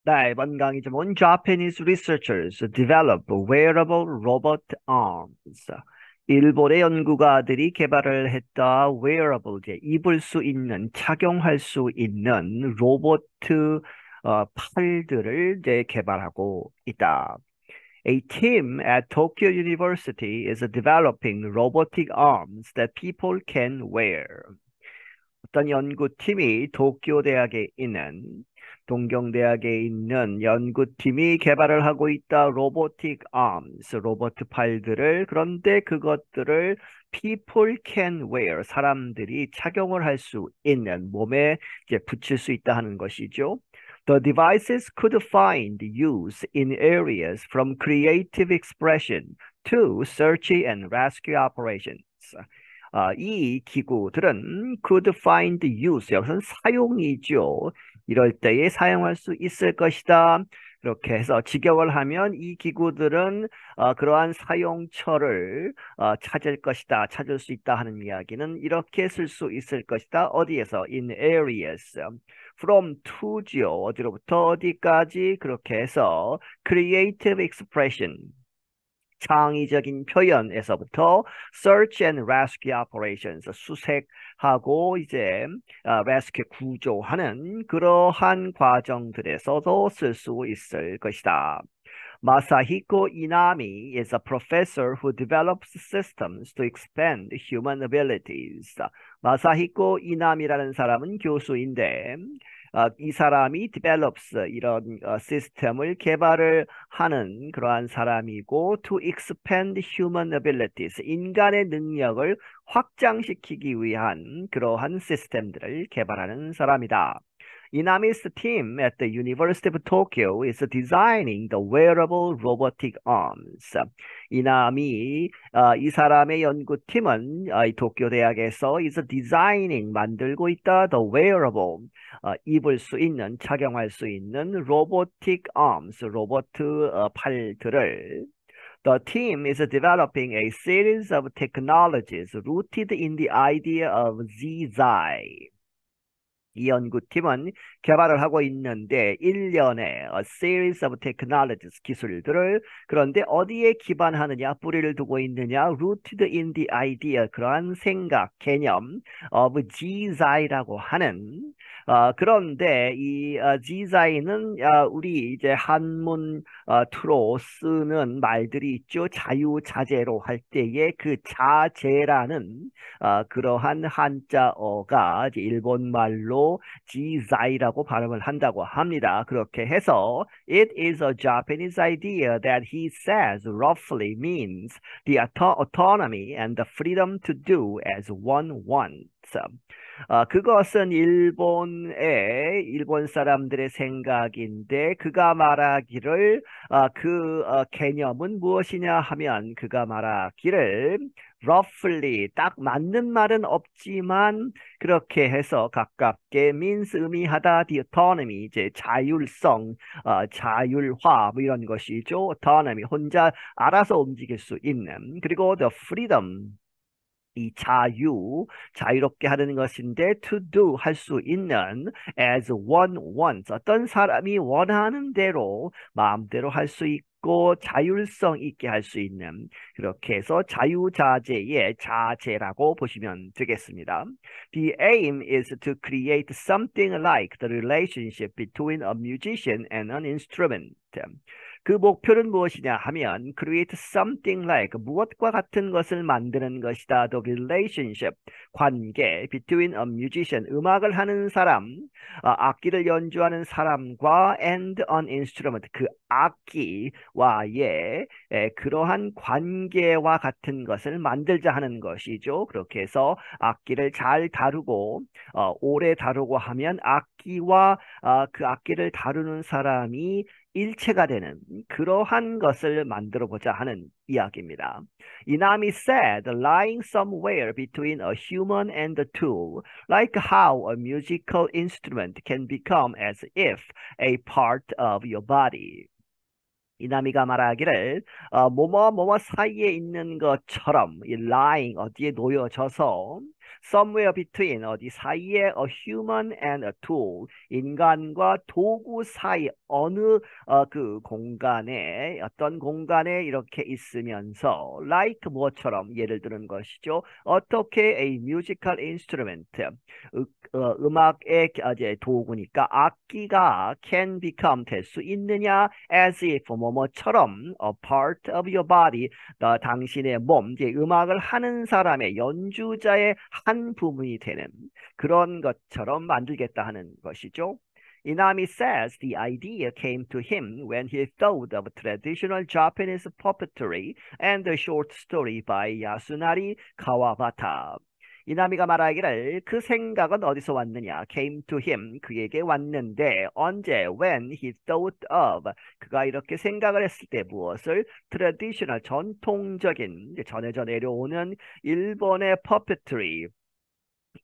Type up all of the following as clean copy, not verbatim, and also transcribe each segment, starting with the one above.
네, 이번 강의 제목은 Japanese researchers develop wearable robot arms. 일본의 연구가들이 개발을 했다 wearable, 이제 입을 수 있는, 착용할 수 있는 로봇 팔들을 이제 개발하고 있다. A team at Tokyo University is developing robotic arms that people can wear. 어떤 연구팀이 도쿄 대학에 있는 동경대학에 있는 연구팀이 개발을 하고 있다. 로보틱 arms, 로봇 팔들을. 그런데 그것들을 people can wear, 사람들이 착용을 할 수 있는, 몸에 이제 붙일 수 있다 하는 것이죠. The devices could find use in areas from creative expression to search and rescue operations. 이 기구들은 could find use, 여기서는 사용이죠. 이럴 때에 사용할 수 있을 것이다. 이렇게 해서 직역을 하면 이 기구들은 그러한 사용처를 찾을 것이다, 찾을 수 있다 하는 이야기는 이렇게 쓸 수 있을 것이다. 어디에서? In areas. From to죠. 어디로부터 어디까지? 그렇게 해서 creative expression, 창의적인 표현에서부터 search and rescue operations, 수색하고 이제 rescue, 구조하는 그러한 과정들에서도 쓸 수 있을 것이다. Masahiko Inami is a professor who develops systems to expand human abilities. 마사히코 이나미라는 사람은 교수인데 이 사람이 develops, 이런 시스템을 개발을 하는 그러한 사람이고 to expand human abilities, 인간의 능력을 확장시키기 위한 그러한 시스템들을 개발하는 사람이다. Inami's team at the University of Tokyo is designing the wearable robotic arms. 이남이 이 사람의 연구팀은 이 도쿄 대학에서 is designing, 만들고 있다. The wearable, 입을 수 있는, 착용할 수 있는 robotic arms, 로봇 팔들을. The team is developing a series of technologies rooted in the idea of Zizai. 이 연구팀은 개발을 하고 있는데 일련의 a series of technologies, 기술들을, 그런데 어디에 기반하느냐, 뿌리를 두고 있느냐, rooted in the idea, 그러한 생각, 개념 of 지자이라고 하는 그런데 이 지자이는 우리 이제 한문 투로 쓰는 말들이 있죠. 자유자재로 할 때의 그 자재라는 그러한 한자어가 이제 일본 말로 지자이라고 발음을 한다고 합니다. 그렇게 해서 it is a Japanese idea that he says roughly means the autonomy and the freedom to do as one wants. 그것은 일본 사람들의 생각인데 그가 말하기를 개념은 무엇이냐 하면 그가 말하기를 roughly, 딱 맞는 말은 없지만 그렇게 해서 가깝게 means, 의미하다, the autonomy, 이제 자율성, 자율화 뭐 이런 것이죠. autonomy, 혼자 알아서 움직일 수 있는. 그리고 the freedom, 이 자유롭게 하는 것인데 to do, 할 수 있는 as one wants, 어떤 사람이 원하는 대로 마음대로 할 수 있고 자율성 있게 할 수 있는, 그렇게 해서 자유자재의 자재라고 보시면 되겠습니다. The aim is to create something like the relationship between a musician and an instrument. 그 목표는 무엇이냐 하면 create something like, 무엇과 같은 것을 만드는 것이다. The relationship, 관계 between a musician, 음악을 하는 사람, 악기를 연주하는 사람과 and an instrument, 그 악기와의 그러한 관계와 같은 것을 만들자 하는 것이죠. 그렇게 해서 악기를 잘 다루고 오래 다루고 하면 악기와 그 악기를 다루는 사람이 일체가 되는 그러한 것을 만들어 보자 하는 이야기입니다. Inami said, lying somewhere between a human and a tool, like how a musical instrument can become as if a part of your body. 이나미가 말하기를 뭐뭐 뭐뭐 사이에 있는 것처럼, 이 lying, 어디에 놓여져서 somewhere between 어디 사이에 a human and a tool 인간과 도구 사이 어느 그 공간에 어떤 공간에 이렇게 있으면서 like 뭐처럼 예를 드는 것이죠. 어떻게 a musical instrument 음악의 이제 도구니까 악기가 can become 될 수 있느냐 as if 뭐뭐처럼 a part of your body 당신의 몸 이제 음악을 하는 사람의 연주자의 한 부분이 되는 그런 것처럼 만들겠다 하는 것이죠. Inami says the idea came to him when he thought of traditional Japanese puppetry and the short story by Yasunari Kawabata. 이나미가 말하기를 그 생각은 어디서 왔느냐? Came to him. 그에게 왔는데 언제? When he thought of. 그가 이렇게 생각을 했을 때 무엇을? Traditional 전통적인 전해져 내려오는 일본의 puppetry.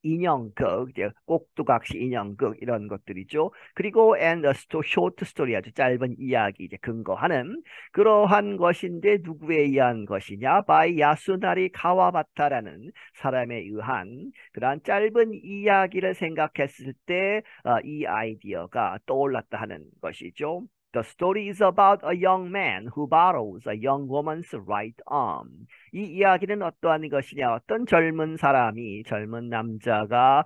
인형극, 이제 꼭두각시 인형극 이런 것들이죠. 그리고 and a short story 아주 짧은 이야기 이제 근거하는 그러한 것인데 누구에 의한 것이냐? by 야수나리 카와바타라는 사람에 의한 그러한 짧은 이야기를 생각했을 때 이 아이디어가 떠올랐다 하는 것이죠. The story is about a young man who borrows a young woman's right arm. 이 이야기는 어떠한 것이냐? 어떤 젊은 사람이, 젊은 남자가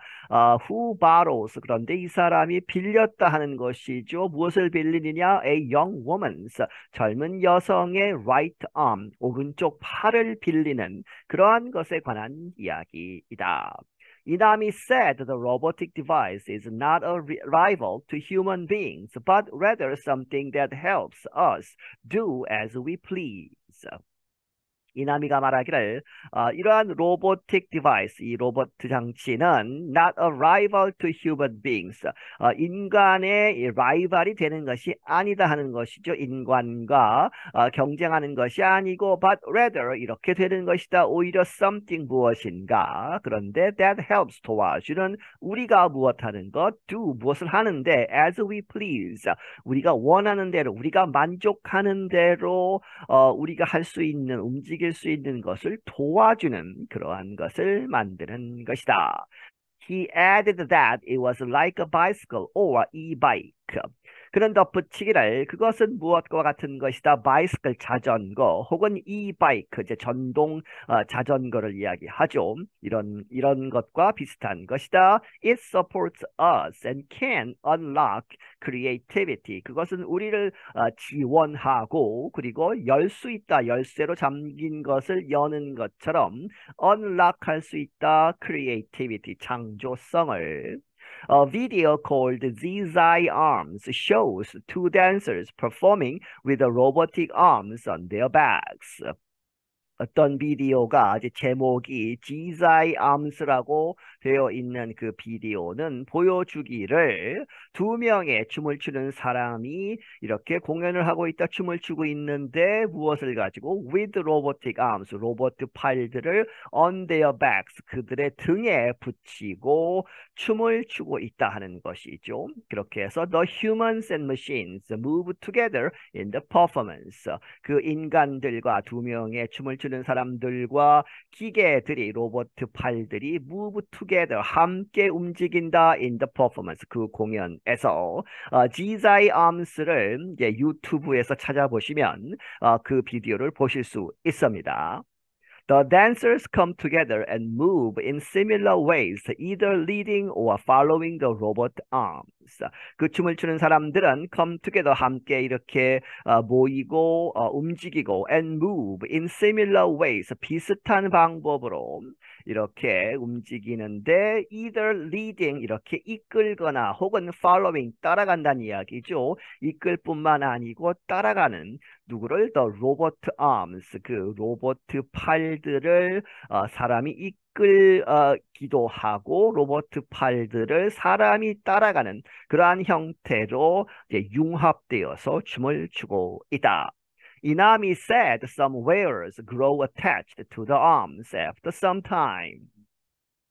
who borrows, 그런데 이 사람이 빌렸다 하는 것이죠. 무엇을 빌리느냐? A young woman's, 젊은 여성의 right arm, 오른쪽 팔을 빌리는 그러한 것에 관한 이야기이다. Inami said the robotic device is not a rival to human beings, but rather something that helps us do as we please. 이나미가 말하기를 이러한 로보틱 디바이스, 이 로봇 장치는 not a rival to human beings, 인간의 라이벌이 되는 것이 아니다 하는 것이죠. 인간과 경쟁하는 것이 아니고 but rather 이렇게 되는 것이다. 오히려 something 무엇인가. 그런데 that helps 도와주는 우리가 무엇하는 것, do 무엇을 하는데 as we please, 우리가 원하는 대로, 우리가 만족하는 대로 우리가 할 수 있는 움직일 수 있는 것을 도와주는 그러한 것을 만드는 것이다. He added that it was like a bicycle or e-bike. 그는 덧붙이기를 그것은 무엇과 같은 것이다. 바이스클 자전거 혹은 e-bike 이제 전동 자전거를 이야기하죠. 이런 것과 비슷한 것이다. It supports us and can unlock creativity. 그것은 우리를 지원하고 그리고 열 수 있다. 열쇠로 잠긴 것을 여는 것처럼 unlock할 수 있다. creativity 창조성을. A video called Zizai Arms shows two dancers performing with the robotic arms on their backs. 어떤 비디오가 이제 제목이 지자이 암스라고 되어 있는 그 비디오는 보여주기를 두 명의 춤을 추는 사람이 이렇게 공연을 하고 있다 춤을 추고 있는데 무엇을 가지고 with robotic arms 로봇 팔들을 on their backs 그들의 등에 붙이고 춤을 추고 있다 하는 것이죠. 그렇게 해서 the humans and machines move together in the performance. 그 인간들과 두 명의 춤을 추는 사람들과 기계들이 로봇 팔들이 move together 함께 움직인다 in the performance 그 공연에서 지자이 암스를 이제 유튜브에서 찾아보시면 그 비디오를 보실 수 있습니다. The dancers come together and move in similar ways, either leading or following the robot arms. 그 춤을 추는 사람들은 come together 함께 이렇게 모이고 움직이고 and move in similar ways 비슷한 방법으로 이렇게 움직이는데 either leading 이렇게 이끌거나 혹은 following 따라간다는 이야기죠. 이끌 뿐만 아니고 따라가는 누구를 the robot arms 그 로봇 팔들을 사람이 이끌기도 하고 로봇 팔들을 사람이 따라가는 그러한 형태로 이제 융합되어서 춤을 추고 있다. Inami said some wires grow attached to the arms after some time.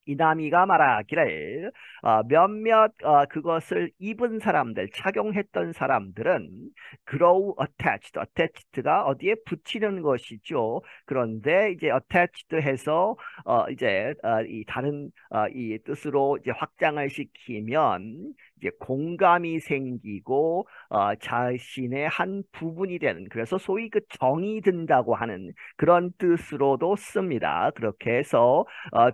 이남이가 말하기를 몇몇 그것을 입은 사람들, 착용했던 사람들은 grow attached, attached가 어디에 붙이는 것이죠. 그런데 이제 attached 해서 이 다른 이 뜻으로 이제 확장을 시키면 이제 공감이 생기고 자신의 한 부분이 되는, 그래서 소위 그 정이 든다고 하는 그런 뜻으로도 씁니다. 그렇게 해서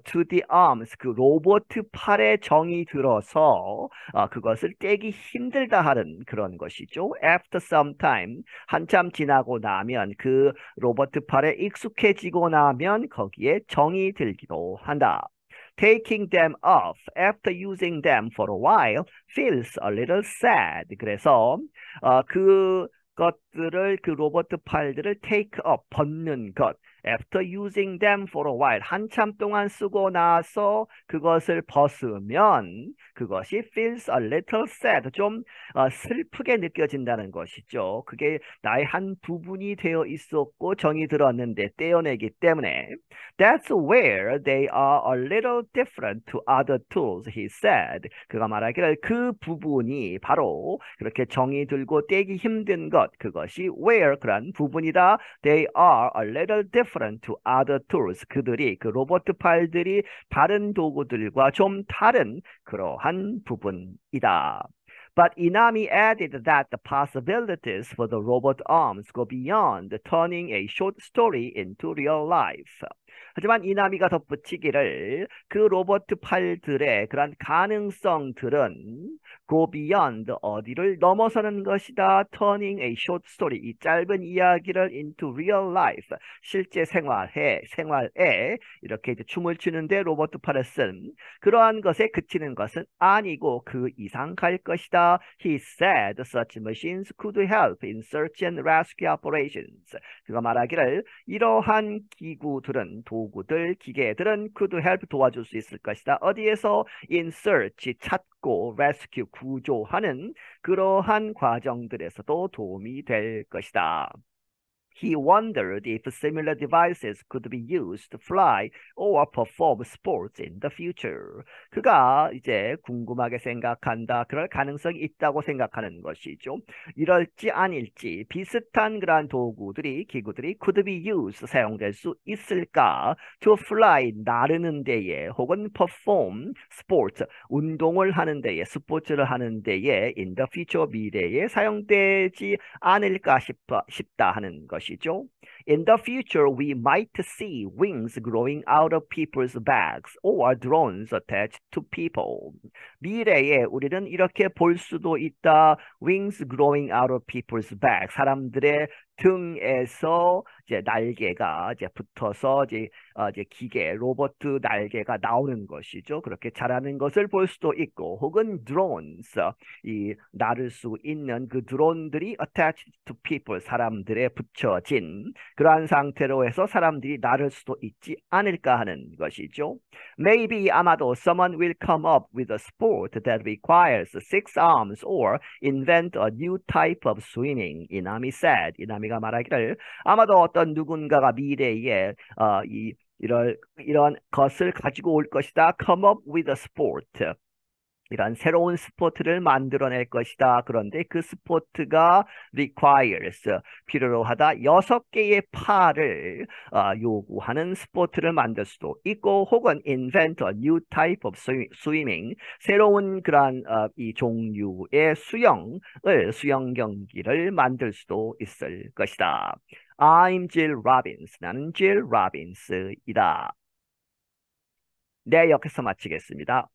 to the arms, 그 로봇 팔에 정이 들어서 그것을 떼기 힘들다 하는 그런 것이죠. After some time, 한참 지나고 나면, 그 로봇 팔에 익숙해지고 나면 거기에 정이 들기도 한다. Taking them off after using them for a while feels a little sad. 그래서 그 것들을, 그 로봇 팔들을 take up, 벗는 것, after using them for a while, 한참 동안 쓰고 나서 그것을 벗으면 그것이 feels a little sad, 좀 슬프게 느껴진다는 것이죠. 그게 나의 한 부분이 되어 있었고 정이 들었는데 떼어내기 때문에. That's where they are a little different to other tools, he said. 그가 말하기를 그 부분이 바로 그렇게 정이 들고 떼기 힘든 것, 그것이 where, 그런 부분이다. They are a little different to other tools. 그들이, 그 로봇 팔들이 다른 도구들과 좀 다른 그러한 부분이다. But Inami added that the possibilities for the robot arms go beyond turning a short story into real life. 하지만 이나미가 덧붙이기를 그 로봇 팔들의 그런 가능성들은 go beyond, 어디를 넘어서는 것이다. turning a short story, 이 짧은 이야기를 into real life, 실제 생활에 이렇게 이제 춤을 추는데 로봇 팔을 쓴 그러한 것에 그치는 것은 아니고 그 이상 갈 것이다. He said such machines could help in search and rescue operations. 그가 말하기를 이러한 기구들은, 도구들, 기계들은 could help, 도와줄 수 있을 것이다. 어디에서? in search, 찾고, rescue, 구조하는 그러한 과정들에서도 도움이 될 것이다. He wondered if similar devices could be used to fly or perform sports in the future. 그가 이제 궁금하게 생각한다. 그럴 가능성이 있다고 생각하는 것이죠. 이럴지 아닐지 비슷한 그러한 도구들이, 기구들이 could be used, 사용될 수 있을까? to fly, 나르는 데에, 혹은 perform sport, 운동을 하는 데에, 스포츠를 하는 데에 in the future, 미래에 사용되지 않을까 싶다 하는 것이 In the future, we might see wings growing out of people's backs or drones attached to people. 미래에 우리는 이렇게 볼 수도 있다. Wings growing out of people's backs. 사람들의 등에서 이제 날개가 이제 붙어서 이제 기계, 로봇 날개가 나오는 것이죠. 그렇게 자라는 것을 볼 수도 있고, 혹은 drones, 이 날을 수 있는 그 드론들이 attached to people, 사람들에 붙여진 그러한 상태로 해서 사람들이 나를 수도 있지 않을까 하는 것이죠. Maybe, 아마도 someone will come up with a sport that requires 6 arms or invent a new type of swimming, 이남이 said. 이남이가 말하기를 아마도 어떤 누군가가 미래에 이런 것을 가지고 올 것이다. Come up with a sport. 이런 새로운 스포츠를 만들어낼 것이다. 그런데 그 스포츠가 requires, 필요로 하다, 6개의 팔을 요구하는 스포츠를 만들 수도 있고, 혹은 invent a new type of swimming, 새로운 그러한 이 종류의 수영 경기를 만들 수도 있을 것이다. I'm Jill Robbins. 나는 Jill Robbins이다. 네, 여기서 마치겠습니다.